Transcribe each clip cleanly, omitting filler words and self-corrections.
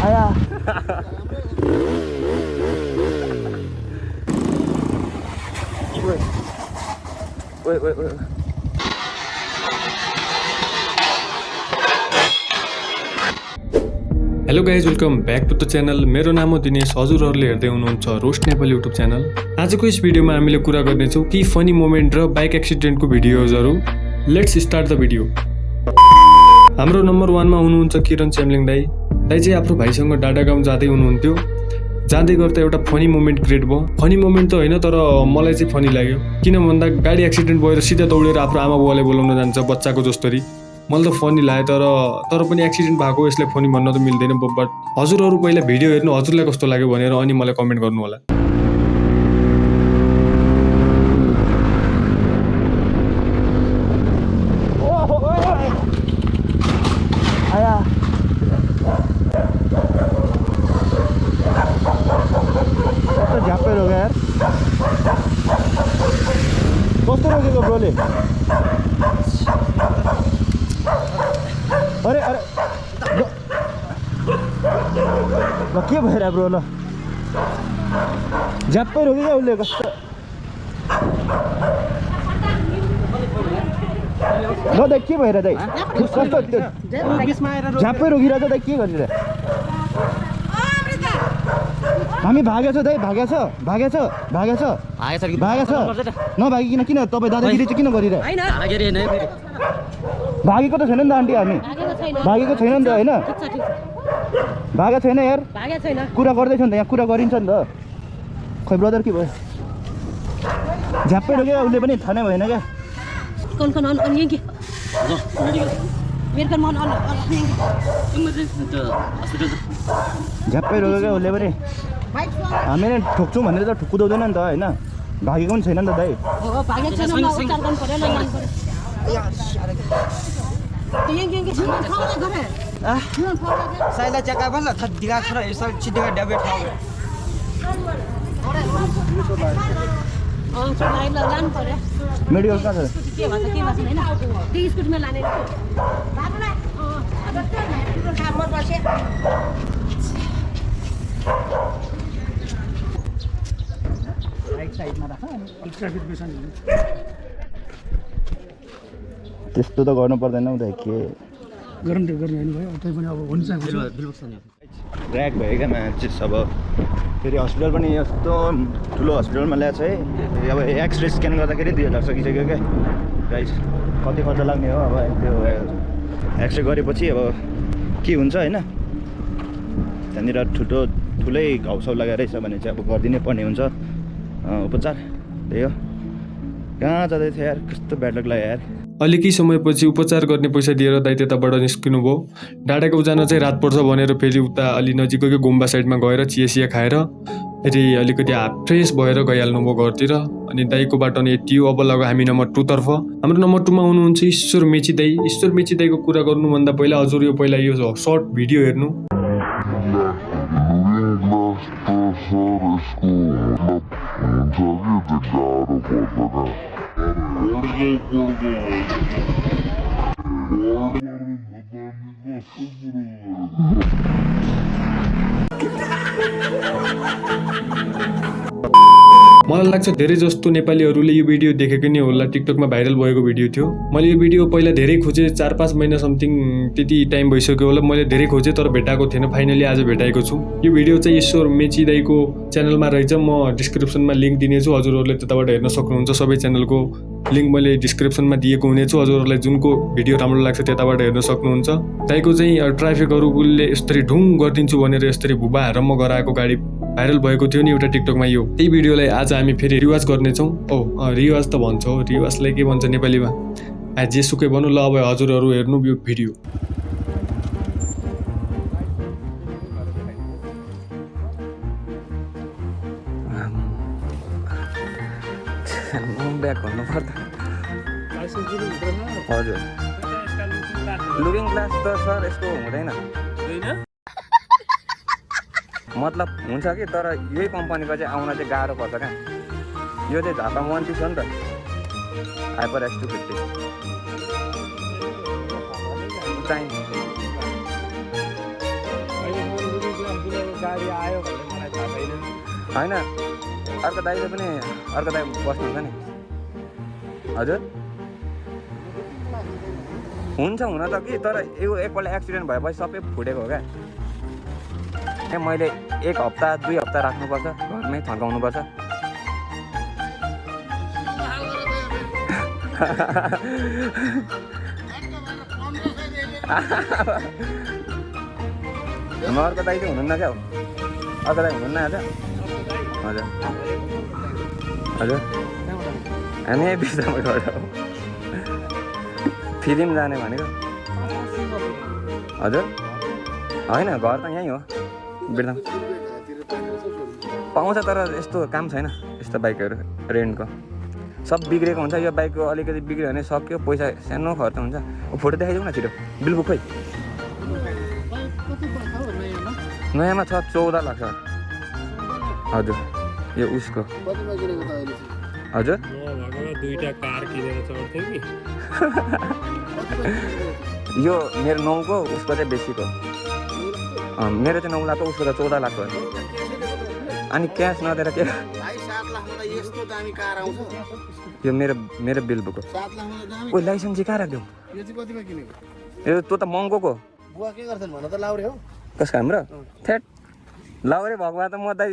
आया hello guys welcome back to the channel. मेरो नाम हो दिनेश। हजुरहरूले हेर्दै हुनुहुन्छ रोस्ट नेपाल युट्युब च्यानल। आजको यस भिडियोमा हामीले कुरा गर्नेछौँ कि फनी मोमेन्ट र बाइक एक्सिडेन्टको भिडियोजहरू। Let's start the video. हाम्रो नम्बर 1 मा हुनुहुन्छ किरण च्याम्लिङ दाई। दाई चाहिँ आफ्नो भाइसँग डाँडा गाउँ जाँदै हुनुहुन्थ्यो। जाँदै गर्दा एउटा फनी मोमेन्ट क्रिएट भयो। फनी मोमेन्ट त होइन, तर मलाई चाहिँ फनी लाग्यो। किन भन्दा गाडी एक्सिडेन्ट भएर सिधा दौडेर आफ्नो आमा बुवालाई बोलाउन जान्छ बच्चाको जस्तरी। मलाई त फनी लाग्यो, तर पनि एक्सिडेन्ट भएको यसलाई फनी भन्न त मिल्दैन। बट हजुरहरू पहिला भिडियो हेर्नु, हजुरलाई कस्तो लाग्यो भनेर अनि मलाई कमेन्ट गर्नु होला। आया कस्तो झ्याप्पै रोक्यो यार। कस्तो रोकेको ब्रोले? अरे अरे ल के भएर ब्रो? ल झ्याप्पै रोक्यो क्या उसले। कस्तो ल दाइ के भएर दाइ? कस्तो झ्याप्पै रोकिरहेछ दाइ, के गरिरह? हामी भागेछ दाइ, भागेछ नभागिकन किन तपाईँ दादागिरी चाहिँ किन गरिरह? भागेको त छैन नि त आन्टी, हामी भागेको छैन नि त। होइन भागेको छैन यार, कुरा गर्दैछ नि त, यहाँ कुरा गरिन्छ नि त। खै ब्रदर के भयो? झ्याप्पै रोक्यो उसले पनि, थाहा नै भएन क्या। झ्याप्पै रोक्यो क्या उसले पनि। हामीले ठोक्छौँ भनेर त कुदाउँदैन नि त। होइन भागेको पनि छैन नि त दाइ। मेडिकल कहाँ छ? त्यस्तो त गर्नु पर्दैन हौ दाइ, के ऱ्याक भयो क्या मान्छे। अब फेरि हस्पिटल पनि यस्तो ठुलो हस्पिटलमा ल्याएको छ है। अब एक्सरे स्क्यान गर्दाखेरि 2000 सकिसक्यो क्या गाइस। कति खर्च लाग्ने हो अब त्यो एक्सरे गरेपछि अब के हुन्छ होइन। त्यहाँनिर ठुलै घाउसाउ लगाएर रहेछ भने चाहिँ अब गरिदिनै पर्ने हुन्छ उपचार। त्यही हो। कहाँ जाँदै थियो यार? कस्तो ब्याड लक लाग्यो यार। अलिकै समयपछि उपचार गर्ने पैसा दिएर दाइ त्यताबाट निस्किनु भयो। डाँडा गाउँ जान चाहिँ रात पर्छ भनेर फेरि उता अलि नजिकैको गुम्बा साइडमा गएर चिया खाएर फेरि अलिकति फ्रेस भएर गइहाल्नु भयो घरतिर। अनि दाइको बाटो नै यति हो। अब लाग्यो हामी नम्बर 2 तर्फ। हाम्रो नम्बर 2 मा हुनुहुन्छ ईश्वर मेची दाइ। ईश्वर मेची दाइको कुरा गर्नुभन्दा पहिला हजुर यो पहिला यो सर्ट भिडियो हेर्नु। मलाई लाग्छ धेरै जस्तो नेपालीहरूले यो भिडियो देखेको नै होला। टिकटकमा भाइरल भएको भिडियो थियो। मैले यो भिडियो पहिला धेरै खोजेँ, 4-5 महिना समथिङ त्यति टाइम भइसक्यो होला। मैले धेरै खोजेँ तर भेटाएको थिएन। फाइनली आज भेटाएको छु। यो भिडियो चाहिँ ईश्वर मेची दाइको च्यानलमा रहेछ। म डिस्क्रिप्सनमा लिङ्क दिनेछु, हजुरहरूले त्यताबाट हेर्न सक्नुहुन्छ। सबै च्यानलको लिङ्क मैले डिस्क्रिप्सनमा दिएको हुनेछु। हजुरहरूलाई जुनको भिडियो राम्रो लाग्छ त्यताबाट हेर्न सक्नुहुन्छ। दाइको चाहिँ ट्राफिकहरूले यसरी ढुङ गरिदिन्छु भनेर यसरी भुबाहरूम्म गराएको गाडी भाइरल भएको थियो नि एउटा टिकटकमा। यो त्यही भिडियोलाई आज हामी फेरि रिवाज गर्नेछौँ। रिवाज त भन्छ हो, रिवाजलाई के भन्छ नेपालीमा? जेसुकै भनौँ। ल अब हजुरहरू हेर्नु यो भिडियो। ब्याक भन्नुपर्दा हजुर लुकिङ ग्लास त सर यस्तो हुँदैन। मतलब हुन्छ कि, तर यही कम्पनीको चाहिँ आउन चाहिँ गाह्रो पर्छ क्या। यो चाहिँ झापामा 1 पिस हो नि त, हाइपर S250 चाहिन्छ। गाडी आयो भन्ने मलाई थाहा छैन। होइन अर्को दाइले पनि अर्को दाइ बस्नुहुन्छ नि हजुर हुन्छ हुन त कि तर यो एकपल्ट एक्सिडेन्ट भएपछि सबै फुटेको हो क्या मैले 1 हप्ता 2 हप्ता राख्नुपर्छ घरमै थन्काउनुपर्छ अर्को दाइ चाहिँ हुनुहुन्न क्या हो अर्को दाइ हुनुहुन्न आज हजुर हजुर हामी यही बिचबाट हो फिल्म जाने भनेको हजुर होइन घर त यहीँ हो बिर्ताम पाउँछ तर यस्तो काम छैन यस्तो बाइकहरू रेन्टको सब बिग्रेको हुन्छ यो बाइकको अलिकति बिग्रियो भने सक्यो पैसा सानो खर्च हुन्छ फोटो देखाइदेऊ न छिटो बिलबुक खोइ नयाँमा छ 14 लाख हजुर यो उसको हजुर दुईटा कार किनेर चढ्थ्यो कि यो मेरो 9 को उसको चाहिँ बेसीको मेरो चाहिँ 9 लाख हो उसको त 14 लाख हो अनि क्यास नदिएर के 7 लाखमा त यस्तो दामी कार आउँछ यो मेरो बिल बुक हो 7 लाखमा त दामी ओ लाइसेन्स चाहिँ कहाँ राख्दियौ यो चाहिँ कतिमा किनेको यो तँ त महँगोको बुवा के गर्छन् भन त लाउरे हो कसको हाम्रो थेट लाउरे भगवा त म दाइ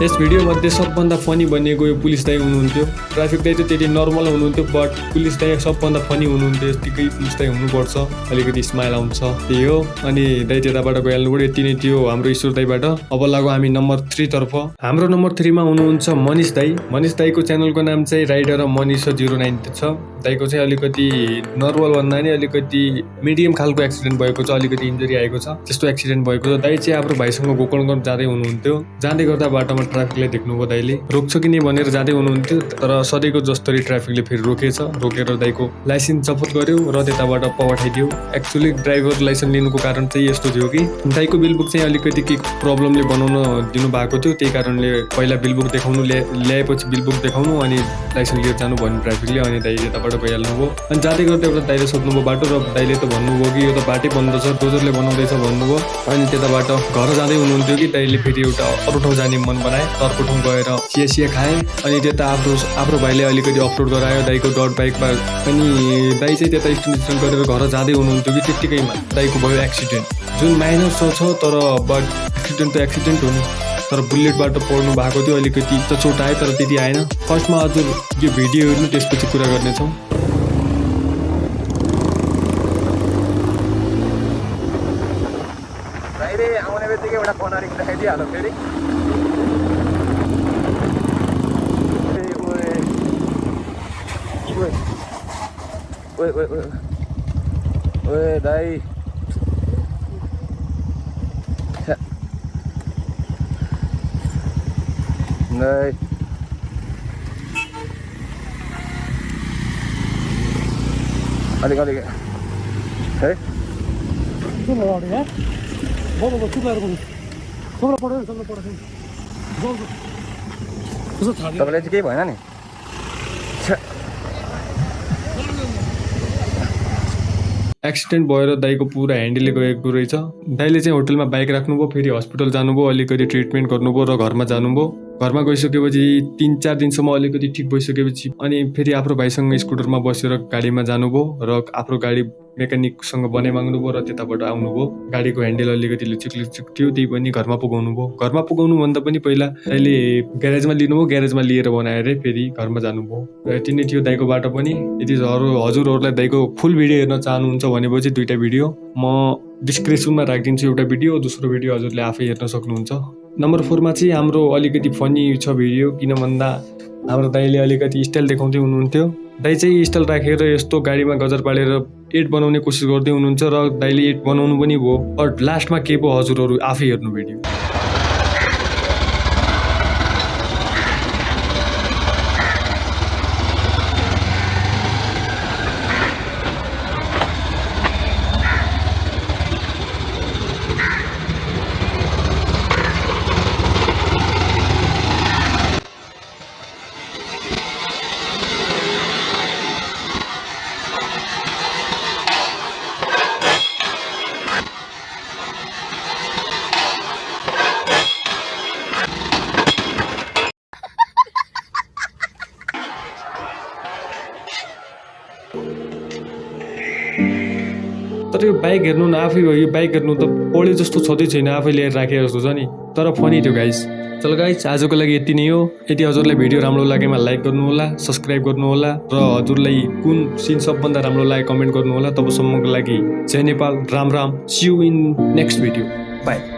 यस भिडियोमध्ये सबभन्दा फनी बनिएको यो पुलिस दाइ हुनुहुन्थ्यो ट्राफिक दाइ त त्यति नर्मल हुनुहुन्थ्यो बट पुलिस दाइ सबभन्दा फनी हुनुहुन्थ्यो यतिकै पुलिस दाइ हुनुपर्छ अलिकति स्माइल आउँछ त्यही हो अनि दाइ त्यताबाट गइहाल्नु पऱ्यो यति नै थियो हाम्रो ईश्वर दाइबाट अब लागौ हामी नम्बर 3 तर्फ हाम्रो नम्बर 3 मा हुनुहुन्छ मनिष दाइको च्यानलको नाम चाहिँ राइडर मनिष 09 छ दाइको चाहिँ अलिकति नर्मल भन्दा नि अलिकति मिडियम खालको एक्सिडेन्ट भएको छ अलिकति इन्जुरी आएको छ त्यस्तो एक्सिडेन्ट भएको छ दाइ चाहिँ हाम्रो भाइसँग गोकर्णगञ्ज जाँदै हुनुहुन्थ्यो जाँदै गर्दा बाटोमा ट्राफिकले देख्नुभयो दाइले रोक्छ कि नि भनेर जाँदै हुनुहुन्थ्यो तर सधैँको जस्तरी ट्राफिकले फेरि रोकेर दाइको लाइसेन्स जफत गर्यो र त्यताबाट पठाइदियो एक्चुअली ड्राइभर लाइसेन्स लिनुको कारण चाहिँ यस्तो थियो कि दाइको बिलबुक चाहिँ अलिकति के प्रब्लमले बनाउन दिनु भएको थियो त्यही कारणले पहिला बिलबुक देखाउनु ल्याएपछि बिलबुक देखाउनु अनि लाइसेन्स लिएर जानु भन्यो ट्राफिकले अनि दाइ त्यताबाट गइहाल्नुभयो अनि जाँदै गर्दा एउटा दाइले सोध्नुभयो बाटो र दाइले त भन्नुभयो कि यो त बाटै बन्द छ डोजरले बनाउँदैछ भन्नुभयो अनि त्यताबाट घर जाँदै हुनुहुन्थ्यो कि दाइले फेरि एउटा अरू ठाउँ जाने मन बनाए अर्को ठाउँ गएर चिया खाए अनि त्यता आफ्नो भाइले अलिकति अपलोड गरायो दाइको डट बाइकमा अनि दाइ चाहिँ त्यता स्टेसन गरेर घर जाँदै हुनुहुन्थ्यो कि त्यत्तिकैमा दाइको भयो एक्सिडेन्ट जुन माइनर छ तर बट एक्सिडेन्ट त एक्सिडेन्ट हो नि तर बुलेटबाट पढ्नु भएको थियो, अलिकति त चोट आयो तर त्यति आएन। फर्स्टमा हजुर यो भिडियो हेर्नु, त्यसपछि कुरा गर्नेछौँ। बाहिर आउने बित्तिकै एउटा कनरिङ देखाइदिइहाल्यो फेरि। ओए ओए ओए ओए दाइ, दाइ अलिक अलिक है तपाईँलाई चाहिँ केही भएन नि? एक्सिडेन्ट भएर दाइको पुरा ह्यान्डलले गएको रहेछ। दाइले चाहिँ होटलमा बाइक राख्नुभयो, फेरि हस्पिटल जानुभयो, अलिकति ट्रिटमेन्ट गर्नुभयो र घरमा जानुभयो। घरमा गइसकेपछि 3-4 दिनसम्म अलिकति ठिक भइसकेपछि अनि फेरि आफ्नो भाइसँग स्कुटरमा बसेर गाडीमा जानुभयो र आफ्नो गाडी मेकानिकसँग बनाइ माग्नुभयो र त्यताबाट आउनुभयो। गाडीको ह्यान्डल अलिकति लुचिक थियो, त्यही पनि घरमा पुगाउनु भयो। घरमा पुगाउनुभन्दा पनि पहिला दाइले ग्यारेजमा लिनुभयो, ग्यारेजमा लिएर बनाएर फेरि घरमा जानुभयो। र यति नै थियो दाइको बाटो पनि। यदि हजुरहरूलाई दाइको फुल भिडियो हेर्न चाहनुहुन्छ भनेपछि 2टा भिडियो म डिस्क्रिप्सनमा राखिदिन्छु। एउटा भिडियो, दोस्रो भिडियो हजुरले आफै हेर्न सक्नुहुन्छ। नम्बर 4मा चाहिँ हाम्रो अलिकति फनी छ भिडियो, किन भन्दा हाम्रो दाइले अलिकति स्टाइल देखाउँदै हुनुहुन्थ्यो। दाइ चाहिँ स्टाइल राखेर यस्तो गाडीमा गजर पालेर 8 बनाउने कोसिस गर्दै हुनुहुन्छ र दाइले 8 बनाउनु पनि भयो। बट लास्टमा के भयो हजुरहरू आफै हेर्नु भिडियो। तर यो बाइक हेर्नु न आफै हो, यो बाइक हेर्नु त पढे जस्तो छँदै छैन, आफै लिएर राखेर जस्तो छ नि। तर फनी थियो गाइस। चल गाइस, आजको लागि यति नै हो। यदि हजुरलाई भिडियो राम्रो लागेमा लाइक गर्नुहोला, सब्सक्राइब गर्नुहोला र हजुरलाई कुन सिन सबभन्दा राम्रो लाग्यो कमेन्ट गर्नुहोला। तबसम्मको लागि जय Nepal, Ram Ram, see you in next video, by.